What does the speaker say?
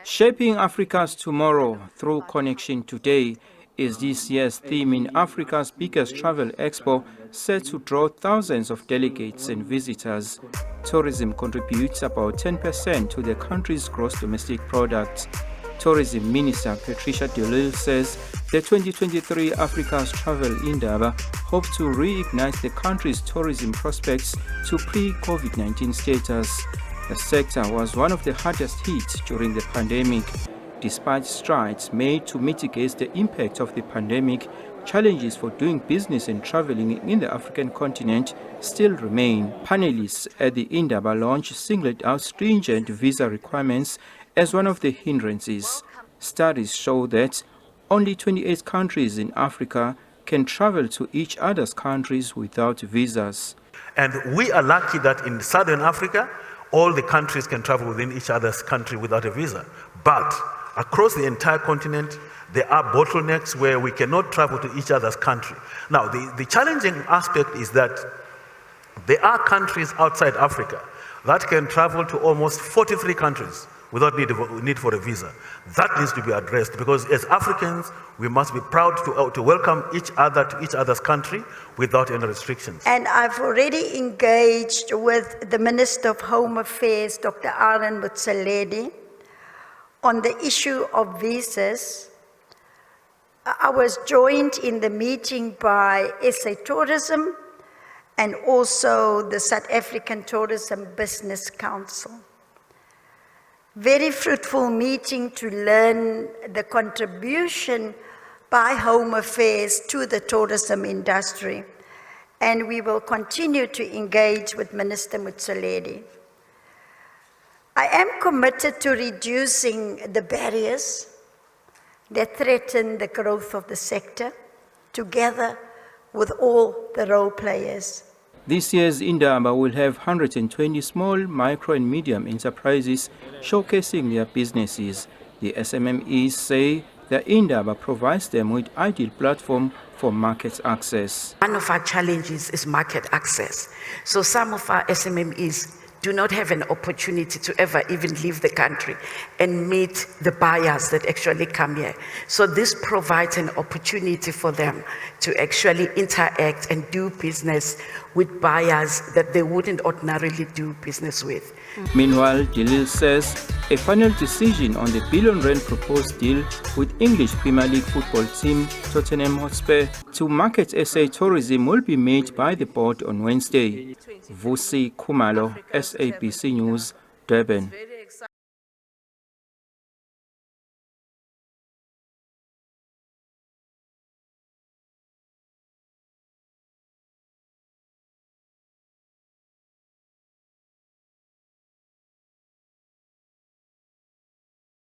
Shaping Africa's tomorrow through connection today is this year's theme in Africa's biggest travel expo, set to draw thousands of delegates and visitors. Tourism contributes about 10% to the country's gross domestic product. Tourism Minister Patricia de Lille says the 2023 Africa's Travel Indaba hopes to reignite the country's tourism prospects to pre-COVID-19 status. The sector was one of the hardest hit during the pandemic. Despite strides made to mitigate the impact of the pandemic, challenges for doing business and traveling in the African continent still remain. Panelists at the Indaba launch singled out stringent visa requirements as one of the hindrances. Studies show that only 28 countries in Africa can travel to each other's countries without visas. And we are lucky that in Southern Africa, all the countries can travel within each other's country without a visa. But across the entire continent, there are bottlenecks where we cannot travel to each other's country. Now, the challenging aspect is that there are countries outside Africa that can travel to almost 43 countries without need for a visa. That needs to be addressed, because as Africans, we must be proud to welcome each other to each other's country without any restrictions. And I've already engaged with the Minister of Home Affairs, Dr. Aaron Motsoaledi, on the issue of visas. I was joined in the meeting by SA Tourism and also the South African Tourism Business Council. Very fruitful meeting to learn the contribution by Home Affairs to the tourism industry. And we will continue to engage with Minister Motsoaledi. I am committed to reducing the barriers that threaten the growth of the sector, together with all the role players. This year's Indaba will have 120 small, micro and medium enterprises showcasing their businesses. The SMMEs say the Indaba provides them with ideal platform for market access. One of our challenges is market access. So some of our SMMEs do not have an opportunity to ever even leave the country and meet the buyers that actually come here. So this provides an opportunity for them to actually interact and do business with buyers that they wouldn't ordinarily do business with. Meanwhile, Jalil says a final decision on the R1 billion proposed deal with English Premier League football team Tottenham Hotspur to market SA tourism will be made by the board on Wednesday. Vusi Kumalo, SABC News, Durban.